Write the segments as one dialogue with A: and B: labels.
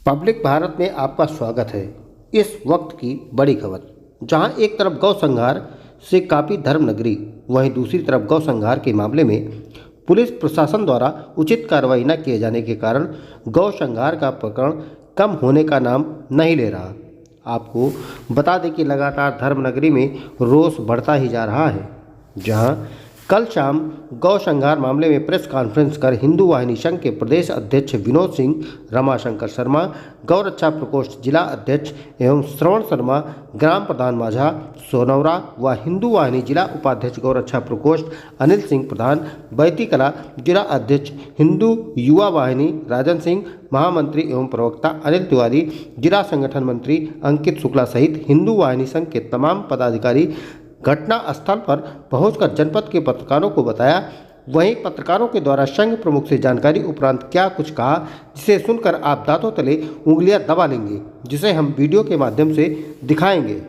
A: Public Bharat में आपका स्वागत है। इस वक्त की बड़ी खबर, जहां एक तरफ गौ संहार से काफ़ी धर्मनगरी, वहीं दूसरी तरफ गौ संहार के मामले में पुलिस प्रशासन द्वारा उचित कार्रवाई न किए जाने के कारण गौ संहार का प्रकरण कम होने का नाम नहीं ले रहा। आपको बता दें कि लगातार धर्मनगरी में रोष बढ़ता ही जा रहा है, जहां कल शाम गौ संहार मामले में प्रेस कॉन्फ्रेंस कर हिंदू वाहिनी संघ के प्रदेश अध्यक्ष विनोद सिंह, रमाशंकर शर्मा, गौ रक्षा प्रकोष्ठ जिला अध्यक्ष एवं श्रवण शर्मा, ग्राम प्रधान माझा सोनौरा व हिंदू वाहिनी जिला उपाध्यक्ष गौ रक्षा प्रकोष्ठ अनिल सिंह प्रधान, बैती कला जिला अध्यक्ष हिंदू युवा वाहिनी राजन सिंह, महामंत्री एवं प्रवक्ता अनिल तिवारी, जिला संगठन मंत्री अंकित शुक्ला सहित हिंदू वाहिनी संघ के तमाम पदाधिकारी घटना स्थल पर पहुंचकर जनपद के पत्रकारों को बताया। वहीं पत्रकारों के द्वारा संघ प्रमुख से जानकारी उपरांत क्या कुछ कहा, जिसे सुनकर आप दांतों तले उंगलियां दबा लेंगे, जिसे हम वीडियो के माध्यम से दिखाएंगे।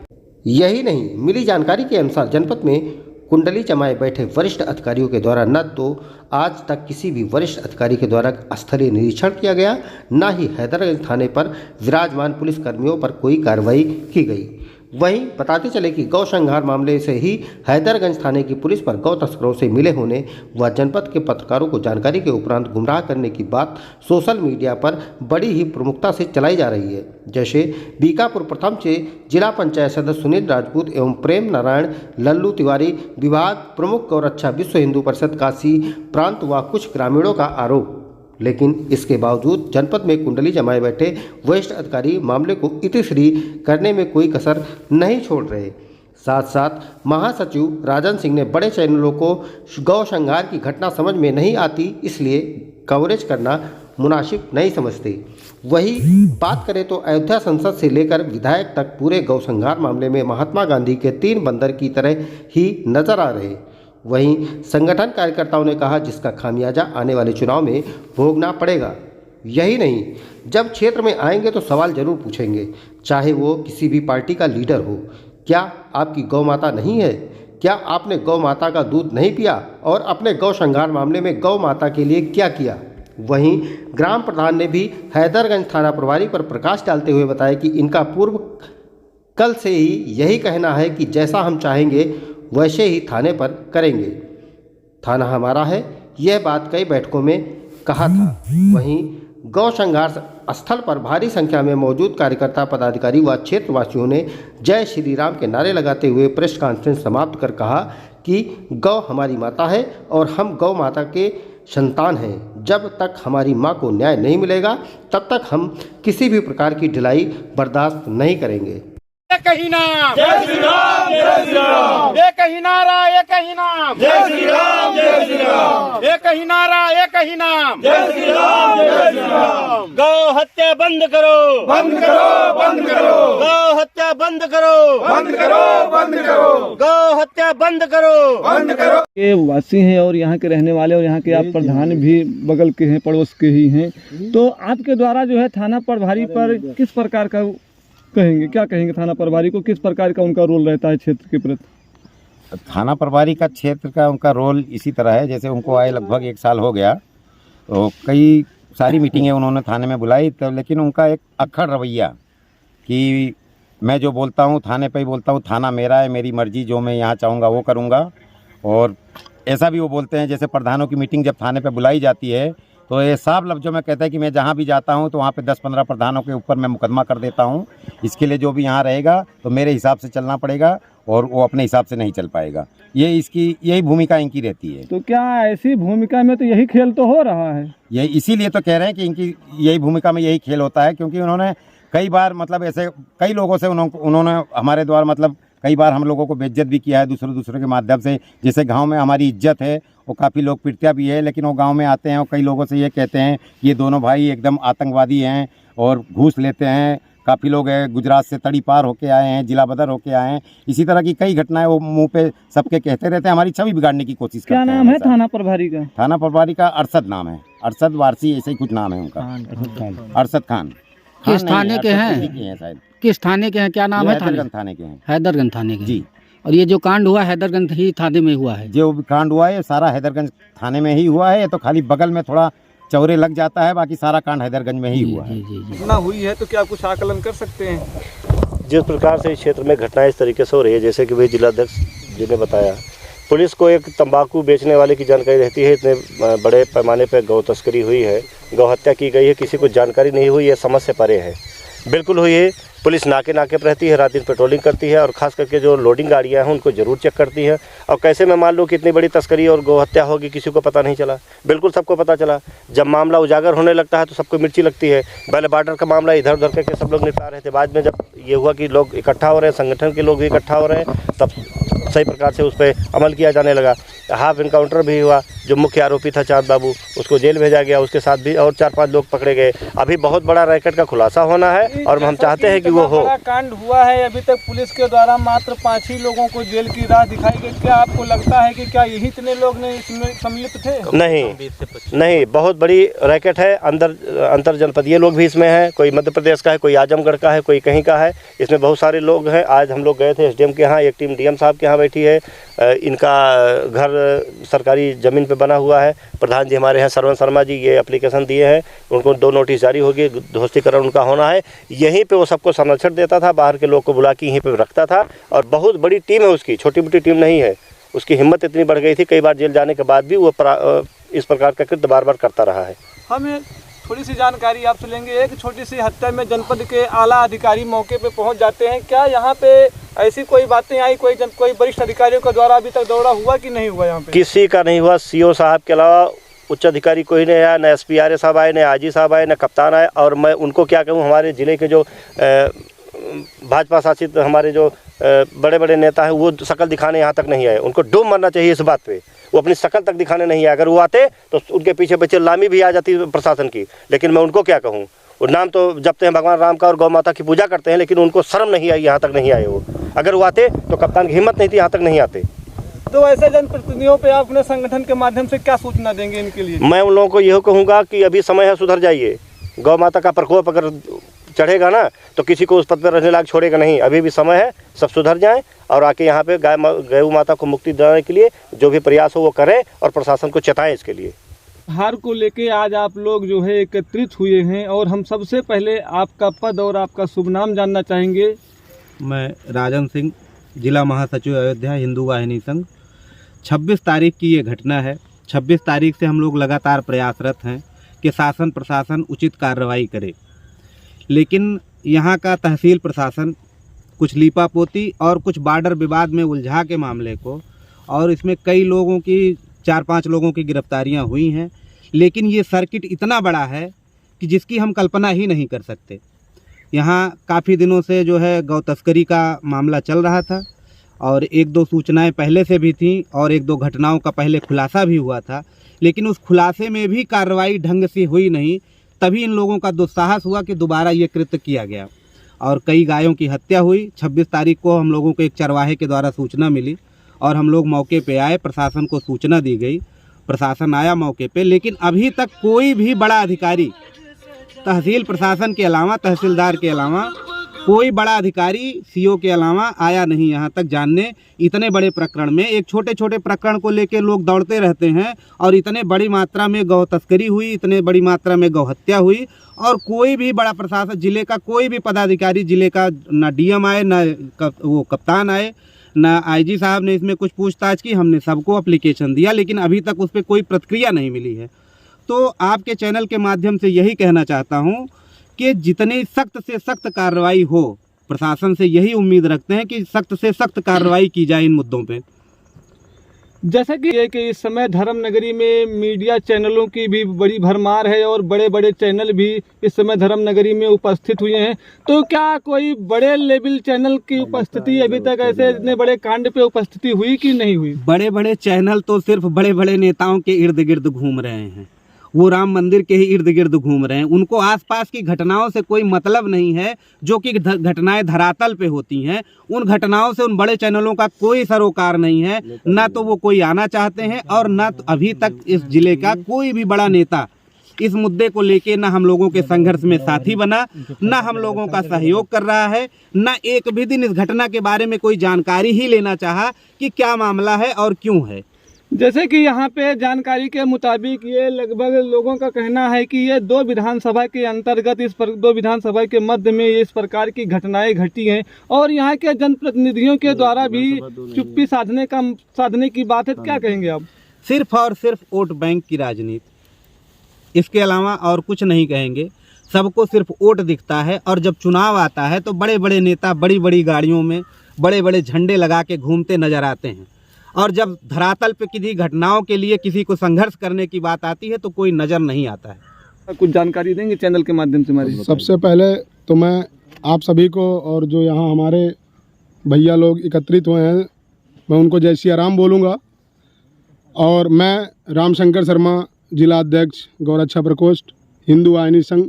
A: यही नहीं, मिली जानकारी के अनुसार जनपद में कुंडली जमाए बैठे वरिष्ठ अधिकारियों के द्वारा न तो आज तक किसी भी वरिष्ठ अधिकारी के द्वारा स्थलीय निरीक्षण किया गया, न ही हैदरगंज थाने पर विराजमान पुलिसकर्मियों पर कोई कार्रवाई की गई। वहीं बताते चले कि गौ संहार मामले से ही हैदरगंज थाने की पुलिस पर गौ तस्करों से मिले होने व जनपद के पत्रकारों को जानकारी के उपरांत गुमराह करने की बात सोशल मीडिया पर बड़ी ही प्रमुखता से चलाई जा रही है। जैसे बीकापुर प्रथम से जिला पंचायत सदस्य सुनील राजपूत एवं प्रेम नारायण लल्लू तिवारी, विभाग प्रमुख गौ रक्षा विश्व हिंदू परिषद काशी प्रांत व कुछ ग्रामीणों का आरोप। लेकिन इसके बावजूद जनपद में कुंडली जमाए बैठे वरिष्ठ अधिकारी मामले को इतिश्री करने में कोई कसर नहीं छोड़ रहे। साथ साथ महासचिव राजन सिंह ने बड़े चैनलों को गौ संहार की घटना समझ में नहीं आती, इसलिए कवरेज करना मुनासिब नहीं समझते। वही बात करें तो अयोध्या संसद से लेकर विधायक तक पूरे गौ संहार मामले में महात्मा गांधी के 3 बंदर की तरह ही नजर आ रहे। वहीं संगठन कार्यकर्ताओं ने कहा, जिसका खामियाजा आने वाले चुनाव में भोगना पड़ेगा। यही नहीं, जब क्षेत्र में आएंगे तो सवाल जरूर पूछेंगे, चाहे वो किसी भी पार्टी का लीडर हो। क्या आपकी गौ माता नहीं है? क्या आपने गौ माता का दूध नहीं पिया? और अपने गौ संहार मामले में गौ माता के लिए क्या किया? वहीं ग्राम प्रधान ने भी हैदरगंज थाना प्रभारी पर प्रकाश डालते हुए बताया कि इनका पूर्व कल से ही यही कहना है कि जैसा हम चाहेंगे वैसे ही थाने पर करेंगे। थाना हमारा है, यह बात कई बैठकों में कहा था। वहीं गौ संहार स्थल पर भारी संख्या में मौजूद कार्यकर्ता, पदाधिकारी व क्षेत्रवासियों ने जय श्री राम के नारे लगाते हुए प्रेस कॉन्फ्रेंस समाप्त कर कहा कि गौ हमारी माता है और हम गौ माता के संतान हैं। जब तक हमारी मां को न्याय नहीं मिलेगा तब तक हम किसी भी प्रकार की ढिलाई बर्दाश्त नहीं करेंगे।
B: एक ही नाम,
C: जय श्री राम, जय श्री राम।
B: एक ही नारा, एक ही नाम,
C: जय श्री राम, जय श्री राम।
B: एक ही नारा, एक ही नाम,
C: जय श्री राम, जय श्री राम।
B: गौ हत्या बंद करो,
C: बंद करो, बंद करो।
B: गौ हत्या बंद करो,
C: बंद करो, बंद करो।
B: गौ हत्या बंद करो,
C: बंद करो।
D: के वासी हैं और यहाँ के रहने वाले, और यहाँ के आप प्रधान भी बगल के हैं, पड़ोस के ही हैं। तो आपके द्वारा जो है थाना प्रभारी पर किस प्रकार का कहेंगे, क्या कहेंगे? थाना प्रभारी को किस प्रकार का उनका रोल रहता है क्षेत्र के प्रति?
E: थाना प्रभारी का क्षेत्र का उनका रोल इसी तरह है, जैसे उनको आए लगभग 1 साल हो गया, तो कई सारी मीटिंगें उन्होंने थाने में बुलाई, तो लेकिन उनका एक अक्खड़ रवैया कि मैं जो बोलता हूँ थाने पे ही बोलता हूँ, थाना मेरा है, मेरी मर्जी, जो मैं यहाँ चाहूँगा वो करूँगा। और ऐसा भी वो बोलते हैं, जैसे प्रधानों की मीटिंग जब थाने पे बुलाई जाती है तो ये साफ लफ्ज़ों में कहता है कि मैं जहाँ भी जाता हूँ तो वहाँ पे 10-15 प्रधानों के ऊपर मैं मुकदमा कर देता हूँ। इसके लिए जो भी यहाँ रहेगा तो मेरे हिसाब से चलना पड़ेगा और वो अपने हिसाब से नहीं चल पाएगा। ये इसकी यही भूमिका इनकी रहती है।
D: तो क्या ऐसी भूमिका में तो यही खेल तो हो रहा है?
E: यही इसीलिए तो कह रहे हैं कि इनकी यही भूमिका में यही खेल होता है, क्योंकि उन्होंने कई बार मतलब ऐसे कई लोगों से उन्होंने हमारे द्वारा मतलब कई बार हम लोगों को बेइज्जत भी किया है दूसरे के माध्यम से। जैसे गांव में हमारी इज्जत है, वो काफ़ी लोग पीटता भी है, लेकिन वो गांव में आते हैं और कई लोगों से ये कहते हैं कि ये दोनों भाई एकदम आतंकवादी हैं और घूस लेते हैं। काफ़ी लोग हैं गुजरात से तड़ी पार होके आए हैं, जिला बदर होके आए हैं, इसी तरह की कई घटनाएं वो मुंह पे सबके कहते रहते हैं, हमारी छवि बिगाड़ने की कोशिश करते हैं।
D: क्या नाम है थाना प्रभारी का?
E: थाना प्रभारी का अरशद नाम है, अरशद वारसी, ऐसे ही कुछ नाम है उनका, अरशद खान।
F: किस थाने के हैं?
E: शायद
F: किस थाने के हैं? क्या नाम है?
E: हैदरगंज थाने के हैं।
F: हैदरगंज थाने के
E: जी।
F: और ये जो कांड हुआ हैदरगंज ही थाने में हुआ है?
E: जो कांड हुआ है सारा हैदरगंज थाने में ही हुआ है। ये तो खाली बगल में थोड़ा चौरे लग जाता है, बाकी सारा कांड हैदरगंज में ही हुआ है।
F: जी जी
D: घटना हुई है तो क्या कुछ आकलन कर सकते हैं?
G: जिस प्रकार से इस क्षेत्र में घटनाएं इस तरीके से हो रही है, जैसे कि वही जिलाध्यक्ष जी ने बताया, पुलिस को एक तंबाकू बेचने वाले की जानकारी रहती है, इतने बड़े पैमाने पर गौ तस्करी हुई है, गौ हत्या की गई है, किसी को जानकारी नहीं हुई है, समझ से परे है, बिल्कुल हुई है। पुलिस नाके पर रहती है, रात दिन पेट्रोलिंग करती है और ख़ास करके जो लोडिंग गाड़ियां हैं उनको ज़रूर चेक करती है। और कैसे मैं मान लूँ कि इतनी बड़ी तस्करी और गौ हत्या होगी, किसी को पता नहीं चला? बिल्कुल सबको पता चला। जब मामला उजागर होने लगता है तो सबको मिर्ची लगती है। पहले बॉर्डर का मामला इधर उधर करके सब लोग निपटा रहे थे, बाद में जब ये हुआ कि लोग इकट्ठा हो रहे हैं, संगठन के लोग भी इकट्ठा हो रहे हैं, तब सही प्रकार से उस पर अमल किया जाने लगा। हाफ इनकाउंटर भी हुआ। जो मुख्य आरोपी था चाँद बाबू, उसको जेल भेजा गया, उसके साथ भी और 4-5 लोग पकड़े गए। अभी बहुत बड़ा रैकेट का खुलासा होना है और हम चाहते हैं कि वो हो।
D: कांड हुआ है, अभी तक पुलिस के द्वारा मात्र 5 ही लोगों को जेल की राह दिखाई गई। क्या आपको लगता है कि क्या यही इतने लोग ने इसमें सम्मिलित थे?
G: नहीं, बहुत बड़ी रैकेट है। अंतर जनपदीय लोग भी इसमें हैं, कोई मध्य प्रदेश का है, कोई आजमगढ़ का है, कोई कहीं का है। इसमें बहुत सारे लोग हैं। आज हम लोग गए थे एसडीएम के यहाँ, एक टीम डीएम साहब के यहाँ बैठी है। इनका घर सरकारी ज़मीन पे बना हुआ है। प्रधान जी हमारे हैं सरवन शर्मा जी, ये एप्लीकेशन दिए हैं, उनको 2 नोटिस जारी होगी, ध्वस्तीकरण उनका होना है। यहीं पे वो सबको संरक्षण देता था, बाहर के लोग को बुला के यहीं पे रखता था और बहुत बड़ी टीम है उसकी, छोटी मोटी टीम नहीं है। उसकी हिम्मत इतनी बढ़ गई थी, कई बार जेल जाने के बाद भी वो इस प्रकार का कृत्य बार बार करता रहा है।
D: हमें थोड़ी सी जानकारी आपसे लेंगे। एक छोटी सी हत्या में जनपद के आला अधिकारी मौके पे पहुंच जाते हैं, क्या यहाँ पे ऐसी कोई बातें आई, कोई वरिष्ठ अधिकारियों के द्वारा अभी तक दौरा हुआ कि नहीं हुआ? यहाँ पे किसी
G: का नहीं हुआ। सीओ साहब के अलावा उच्च अधिकारी कोई नहीं आया, न SPRA साहब आए, न आईजी साहब आए, न कप्तान आए। और मैं उनको क्या कहूँ, हमारे ज़िले के जो भाजपा शासित हमारे जो बड़े बड़े नेता हैं, वो शकल दिखाने यहाँ तक नहीं आए। उनको डूब मरना चाहिए इस बात पे, वो अपनी शकल तक दिखाने नहीं आए। अगर वो आते तो उनके पीछे पीछे लामी भी आ जाती प्रशासन की। लेकिन मैं उनको क्या कहूँ, वो नाम तो जपते हैं भगवान राम का और गौ माता की पूजा करते हैं, लेकिन उनको शर्म नहीं आई, यहाँ तक नहीं आए वो। अगर वो आते तो कप्तान की हिम्मत नहीं थी, यहाँ तक नहीं आते।
D: तो ऐसे जनप्रतिनिधियों पे आप अपने संगठन के माध्यम से क्या सूचना देंगे इनके लिए?
G: मैं उन लोगों को यही कहूँगा कि अभी समय है, सुधर जाइए। गौ माता का प्रकोप अगर चढ़ेगा ना तो किसी को उस पद पर रहने लायक छोड़ेगा नहीं। अभी भी समय है, सब सुधर जाएं और आके यहाँ पे गौ माता को मुक्ति दिलाने के लिए जो भी प्रयास हो वो करें और प्रशासन को चेताएं इसके लिए।
D: हार को लेके आज आप लोग जो है एकत्रित हुए हैं और हम सबसे पहले आपका पद और आपका शुभ नाम जानना चाहेंगे।
H: मैं राजन सिंह, जिला महासचिव अयोध्या, हिंदू वाहिनी संघ। 26 तारीख की ये घटना है। 26 तारीख से हम लोग लगातार प्रयासरत हैं कि शासन प्रशासन उचित कार्रवाई करे, लेकिन यहाँ का तहसील प्रशासन कुछ लीपापोती और कुछ बॉर्डर विवाद में उलझा के मामले को, और इसमें कई लोगों की 4-5 लोगों की गिरफ्तारियाँ हुई हैं, लेकिन ये सर्किट इतना बड़ा है कि जिसकी हम कल्पना ही नहीं कर सकते। यहाँ काफ़ी दिनों से जो है गौ तस्करी का मामला चल रहा था और 1-2 सूचनाएं पहले से भी थीं और 1-2 घटनाओं का पहले खुलासा भी हुआ था, लेकिन उस खुलासे में भी कार्रवाई ढंग से हुई नहीं। तभी इन लोगों का दुस्साहस हुआ कि दोबारा ये कृत्य किया गया और कई गायों की हत्या हुई। 26 तारीख को हम लोगों को एक चरवाहे के द्वारा सूचना मिली और हम लोग मौके पे आए, प्रशासन को सूचना दी गई, प्रशासन आया मौके पे, लेकिन अभी तक कोई भी बड़ा अधिकारी, तहसील प्रशासन के अलावा, तहसीलदार के अलावा, कोई बड़ा अधिकारी सीओ के अलावा आया नहीं यहाँ तक जानने। इतने बड़े प्रकरण में, एक छोटे छोटे प्रकरण को लेकर लोग दौड़ते रहते हैं और इतने बड़ी मात्रा में गौ तस्करी हुई, इतने बड़ी मात्रा में गौ हत्या हुई और कोई भी बड़ा प्रशासन, जिले का कोई भी पदाधिकारी, जिले का ना डीएम आए, ना वो कप्तान आए, ना आईजी साहब ने इसमें कुछ पूछताछ की। हमने सबको एप्लीकेशन दिया, लेकिन अभी तक उस पर कोई प्रतिक्रिया नहीं मिली है। तो आपके चैनल के माध्यम से यही कहना चाहता हूँ कि जितनी सख्त से सख्त कार्रवाई हो, प्रशासन से यही उम्मीद रखते हैं कि सख्त से सख्त कार्रवाई की जाए इन मुद्दों पे।
D: जैसा कि इस समय धर्मनगरी में मीडिया चैनलों की भी बड़ी भरमार है और बड़े बड़े चैनल भी इस समय धर्मनगरी में उपस्थित हुए हैं, तो क्या कोई बड़े लेवल चैनल की उपस्थिति अभी तक ऐसे इतने बड़े कांड पे उपस्थिति हुई कि नहीं हुई?
H: बड़े बड़े चैनल तो सिर्फ बड़े बड़े नेताओं के इर्द गिर्द घूम रहे हैं, वो राम मंदिर के ही इर्द गिर्द घूम रहे हैं। उनको आसपास की घटनाओं से कोई मतलब नहीं है, जो कि घटनाएं धरातल पे होती हैं। उन घटनाओं से उन बड़े चैनलों का कोई सरोकार नहीं है, ना तो वो कोई आना चाहते हैं और ना तो अभी तक इस जिले का कोई भी बड़ा नेता इस मुद्दे को लेके ना हम लोगों के संघर्ष में साथी बना, ना हम लोगों का सहयोग कर रहा है, ना एक भी दिन इस घटना के बारे में कोई जानकारी ही लेना चाहा कि क्या मामला है और क्यों है।
D: जैसे कि यहाँ पे जानकारी के मुताबिक ये लगभग लोगों का कहना है कि ये 2 विधानसभा के अंतर्गत 2 विधानसभा के मध्य में इस प्रकार की घटनाएं घटी हैं और यहाँ के जनप्रतिनिधियों के द्वारा भी चुप्पी साधने की बात है। क्या कहेंगे आप?
H: सिर्फ और सिर्फ वोट बैंक की राजनीति, इसके अलावा और कुछ नहीं कहेंगे। सबको सिर्फ वोट दिखता है और जब चुनाव आता है तो बड़े बड़े नेता बड़ी बड़ी गाड़ियों में बड़े बड़े झंडे लगा के घूमते नजर आते हैं और जब धरातल पे किसी घटनाओं के लिए किसी को संघर्ष करने की बात आती है तो कोई नज़र नहीं आता है।
D: कुछ जानकारी देंगे चैनल के माध्यम से हमारी?
I: सबसे पहले तो मैं आप सभी को और जो यहाँ हमारे भैया लोग एकत्रित हुए हैं मैं उनको जय श्री राम बोलूँगा। और मैं रामशंकर शर्मा, जिला अध्यक्ष गौरक्षा प्रकोष्ठ, हिंदू वाहिनी संघ,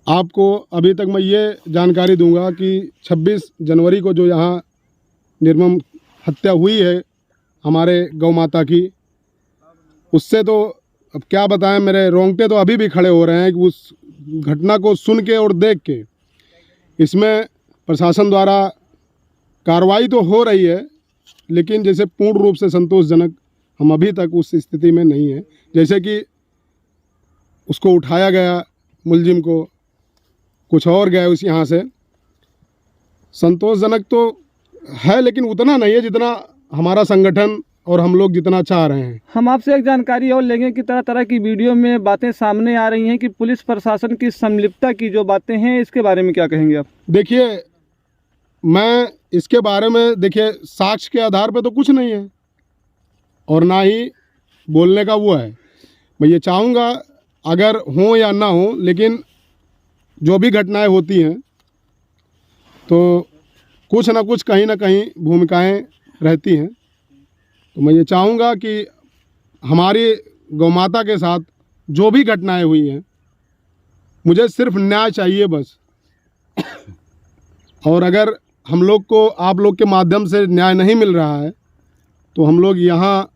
I: आपको अभी तक मैं ये जानकारी दूंगा कि 26 जनवरी को जो यहाँ निर्मम हत्या हुई है हमारे गौ माता की, उससे तो अब क्या बताएं, मेरे रोंगटे तो अभी भी खड़े हो रहे हैं कि उस घटना को सुन के और देख के। इसमें प्रशासन द्वारा कार्रवाई तो हो रही है लेकिन जैसे पूर्ण रूप से संतोषजनक हम अभी तक उस स्थिति में नहीं है। जैसे कि उसको उठाया गया मुलजिम को, कुछ और गए उस यहाँ से, संतोषजनक तो है लेकिन उतना नहीं है जितना हमारा संगठन और हम लोग जितना चाह रहे हैं।
D: हम आपसे एक जानकारी और लेंगे कि तरह तरह की वीडियो में बातें सामने आ रही हैं कि पुलिस प्रशासन की संलिप्तता की जो बातें हैं, इसके बारे में क्या कहेंगे आप?
I: देखिए, मैं इसके बारे में देखिए साक्ष्य के आधार पर तो कुछ नहीं है और ना ही बोलने का वो है। मैं ये चाहूँगा अगर हो या ना हो, लेकिन जो भी घटनाएं होती हैं तो कुछ ना कुछ कहीं ना कहीं भूमिकाएं रहती हैं। तो मैं ये चाहूँगा कि हमारी गौमाता के साथ जो भी घटनाएं हुई हैं, मुझे सिर्फ न्याय चाहिए बस। और अगर हम लोग को आप लोग के माध्यम से न्याय नहीं मिल रहा है तो हम लोग यहाँ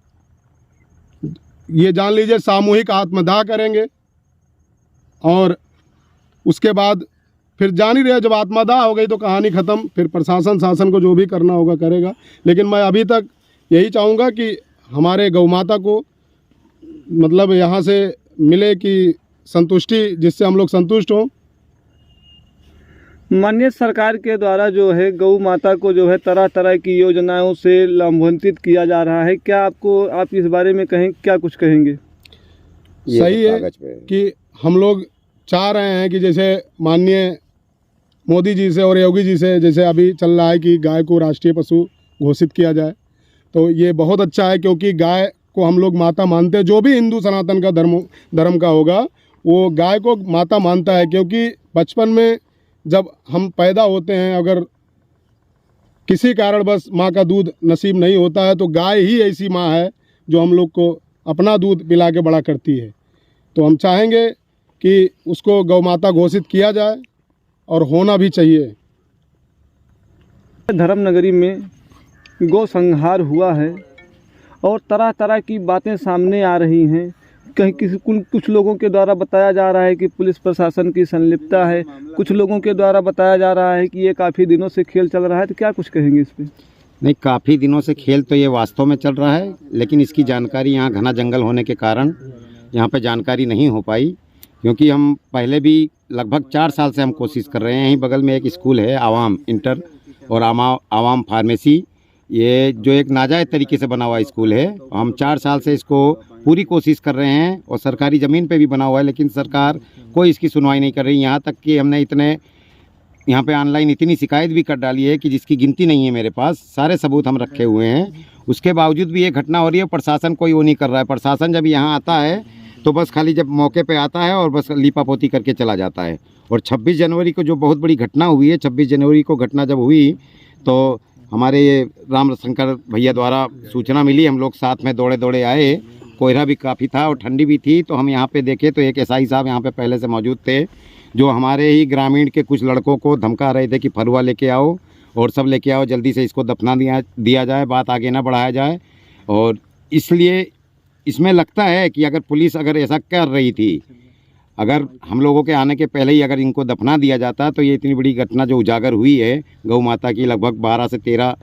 I: ये जान लीजिए सामूहिक आत्मदाह करेंगे और उसके बाद फिर जान ही रहे, जब आत्मदाह हो गई तो कहानी ख़त्म। फिर प्रशासन शासन को जो भी करना होगा करेगा। लेकिन मैं अभी तक यही चाहूँगा कि हमारे गौ माता को मतलब यहाँ से मिले कि संतुष्टि, जिससे हम लोग संतुष्ट हों।
D: माननीय सरकार के द्वारा जो है गौ माता को जो है तरह तरह की योजनाओं से लाभान्वित किया जा रहा है। क्या आप इस बारे में कहें, क्या कुछ कहेंगे?
I: सही है कि हम लोग चाह रहे हैं कि जैसे माननीय मोदी जी से और योगी जी से जैसे अभी चल रहा है कि गाय को राष्ट्रीय पशु घोषित किया जाए, तो ये बहुत अच्छा है क्योंकि गाय को हम लोग माता मानते हैं। जो भी हिंदू सनातन का धर्म का होगा वो गाय को माता मानता है, क्योंकि बचपन में जब हम पैदा होते हैं अगर किसी कारण बस माँ का दूध नसीब नहीं होता है तो गाय ही ऐसी माँ है जो हम लोग को अपना दूध पिला के बड़ा करती है। तो हम चाहेंगे कि उसको गौ माता घोषित किया जाए और होना भी चाहिए।
D: धर्मनगरी में गौ संहार हुआ है और तरह तरह की बातें सामने आ रही हैं। कहीं कुछ लोगों के द्वारा बताया जा रहा है कि पुलिस प्रशासन की संलिप्तता है, कुछ लोगों के द्वारा बताया जा रहा है कि ये काफ़ी दिनों से खेल चल रहा है। तो क्या कुछ कहेंगे इस पर?
E: नहीं, काफ़ी दिनों से खेल तो ये वास्तव में चल रहा है, लेकिन इसकी जानकारी यहाँ घना जंगल होने के कारण यहाँ पे जानकारी नहीं हो पाई। क्योंकि हम पहले भी लगभग 4 साल से हम कोशिश कर रहे हैं। यहीं बगल में एक स्कूल है आवाम इंटर और आवाम फार्मेसी, ये जो एक नाजायज़ तरीके से बना हुआ स्कूल है। हम 4 साल से इसको पूरी कोशिश कर रहे हैं और सरकारी ज़मीन पे भी बना हुआ है, लेकिन सरकार कोई इसकी सुनवाई नहीं कर रही। यहाँ तक कि हमने यहाँ पे ऑनलाइन इतनी शिकायत भी कर डाली है कि जिसकी गिनती नहीं है मेरे पास, सारे सबूत हम रखे हुए हैं। उसके बावजूद भी ये घटना हो रही है, प्रशासन कोई वो नहीं कर रहा है। प्रशासन जब यहाँ आता है तो बस खाली जब मौके पे आता है और बस लीपापोती करके चला जाता है। और 26 जनवरी को जो बहुत बड़ी घटना हुई है, 26 जनवरी को घटना जब हुई तो हमारे ये रामशंकर भैया द्वारा सूचना मिली, हम लोग साथ में दौड़े दौड़े आए। कोहरा भी काफ़ी था और ठंडी भी थी, तो हम यहाँ पे देखे तो एक एसआई साहब यहाँ पे पहले से मौजूद थे, जो हमारे ही ग्रामीण के कुछ लड़कों को धमका रहे थे कि फरुआ लेके आओ और सब लेके आओ, जल्दी से इसको दफना दिया जाए, बात आगे ना बढ़ाया जाए। और इसलिए इसमें लगता है कि अगर पुलिस अगर ऐसा कर रही थी, अगर हम लोगों के आने के पहले ही अगर इनको दफना दिया जाता तो ये इतनी बड़ी घटना जो उजागर हुई है गौ माता की, लगभग 12 से 13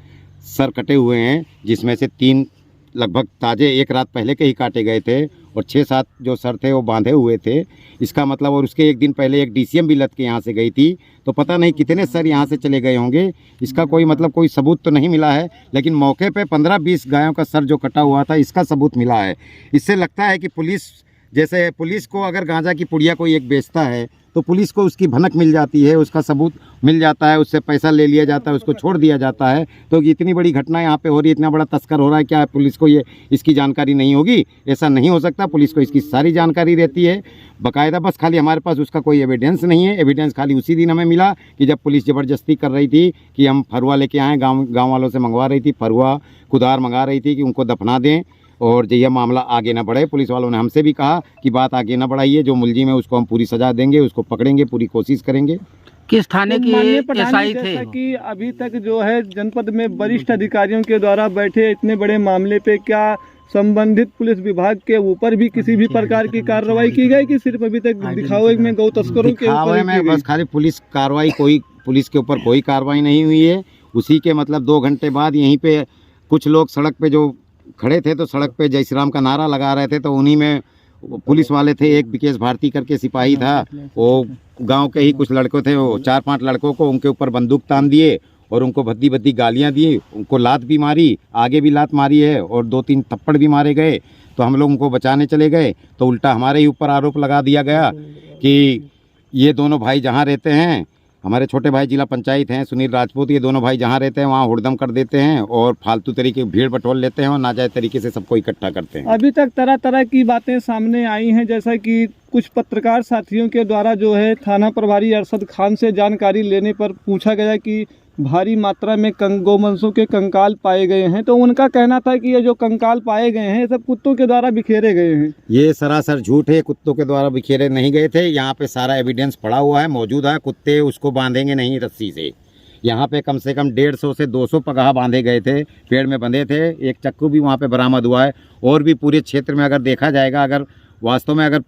E: सर कटे हुए हैं, जिसमें से 3 लगभग ताज़े एक रात पहले के ही काटे गए थे और 6-7 जो सर थे वो बांधे हुए थे। इसका मतलब, और उसके एक दिन पहले एक DCM भी लत के यहाँ से गई थी, तो पता नहीं कितने सर यहाँ से चले गए होंगे। इसका कोई मतलब कोई सबूत तो नहीं मिला है, लेकिन मौके पे 15-20 गायों का सर जो कटा हुआ था इसका सबूत मिला है। इससे लगता है कि पुलिस को अगर गांजा की पुड़िया कोई एक बेचता है तो पुलिस को उसकी भनक मिल जाती है, उसका सबूत मिल जाता है, उससे पैसा ले लिया जाता है, उसको छोड़ दिया जाता है। तो इतनी बड़ी घटना यहाँ पे हो रही है, इतना बड़ा तस्कर हो रहा है, क्या पुलिस को ये इसकी जानकारी नहीं होगी? ऐसा नहीं हो सकता, पुलिस को इसकी सारी जानकारी रहती है बाकायदा। बस खाली हमारे पास उसका कोई एविडेंस नहीं है। एविडेंस खाली उसी दिन हमें मिला कि जब पुलिस ज़बरदस्ती कर रही थी कि हम फरुआ लेके आएँ, गाँव वालों से मंगवा रही थी, फरुआ कुदार मंगा रही थी कि उनको दफना दें और यह मामला आगे ना बढ़े। पुलिस वालों ने हमसे भी कहा कि बात आगे ना बढ़ाइए, जो मुलजिम है उसको हम पूरी सज़ा देंगे, उसको पकड़ेंगे, पूरी कोशिश करेंगे।
F: किस थाने
D: तो
F: के
D: माननीय प्रधान
F: एसआई
D: जी,
F: थे?
D: जैसा कि अभी तक जो है जनपद में वरिष्ठ अधिकारियों के द्वारा बैठे इतने बड़े मामले पे क्या संबंधित पुलिस विभाग के ऊपर भी किसी भी प्रकार की कार्रवाई की गई कि सिर्फ अभी तक दिखावे में गौ तस्करों के ऊपर ही की
E: में
D: गई?
E: बस खाली पुलिस के ऊपर कोई कार्रवाई नहीं हुई है। उसी के मतलब 2 घंटे बाद यहीं पे कुछ लोग सड़क पे जो खड़े थे तो सड़क पे जय श्री राम का नारा लगा रहे थे, तो उन्हीं में पुलिस वाले थे, एक विकेश भारती करके सिपाही था, वो गांव के ही कुछ लड़के थे, वो 4-5 लड़कों को उनके ऊपर बंदूक तान दिए और उनको भद्दी भद्दी गालियां दी, उनको लात भी मारी, आगे भी लात मारी है और 2-3 थप्पड़ भी मारे गए। तो हम लोग उनको बचाने चले गए तो उल्टा हमारे ही ऊपर आरोप लगा दिया गया कि ये दोनों भाई जहाँ रहते हैं, हमारे छोटे भाई जिला पंचायत हैं सुनील राजपूत, ये दोनों भाई जहाँ रहते हैं वहाँ हुड़दम कर देते हैं और फालतू तरीके भीड़ बटोल लेते हैं और नाजायज तरीके से सबको इकट्ठा करते हैं।
D: अभी तक तरह तरह की बातें सामने आई हैं, जैसा कि कुछ पत्रकार साथियों के द्वारा जो है थाना प्रभारी अरशद खान से जानकारी लेने पर पूछा गया कि भारी मात्रा में गौवंशों के कंकाल पाए गए हैं, तो उनका कहना था कि ये जो कंकाल पाए गए हैं सब कुत्तों के द्वारा बिखेरे गए हैं।
E: ये सरासर झूठ है, कुत्तों के द्वारा बिखेरे नहीं गए थे। यहाँ पे सारा एविडेंस पड़ा हुआ है, मौजूद है। कुत्ते उसको बांधेंगे नहीं रस्सी से। यहाँ पे कम से कम 150 से 200 पगहा बांधे गए थे, पेड़ में बंधे थे। एक चक्कू भी वहाँ पे बरामद हुआ है। और भी पूरे क्षेत्र में अगर देखा जाएगा, अगर वास्तव में अगर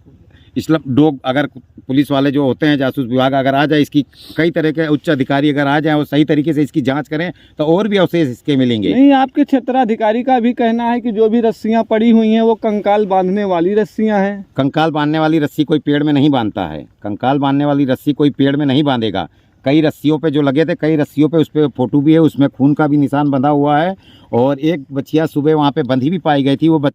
E: डॉग अगर पुलिस वाले जो होते हैं जासूस विभाग अगर आ जाए, इसकी कई तरह के उच्च अधिकारी अगर आ जाए और सही तरीके से इसकी जांच करें तो और भी अवशेष इसके मिलेंगे।
D: नहीं, आपके क्षेत्राधिकारी का भी कहना है कि जो भी रस्सियां पड़ी हुई हैं वो कंकाल बांधने वाली रस्सियां हैं।
E: कंकाल बांधने वाली रस्सी कोई पेड़ में नहीं बांधता है। कंकाल बांधने वाली रस्सी कोई पेड़ में नहीं बांधेगा। कई रस्सियों पे जो लगे थे, कई रस्सियों पे उस पर फोटो भी है, उसमें खून का भी निशान बंधा हुआ है। और एक बच्चिया सुबह वहाँ पे बंधी भी पाई गई थी। वो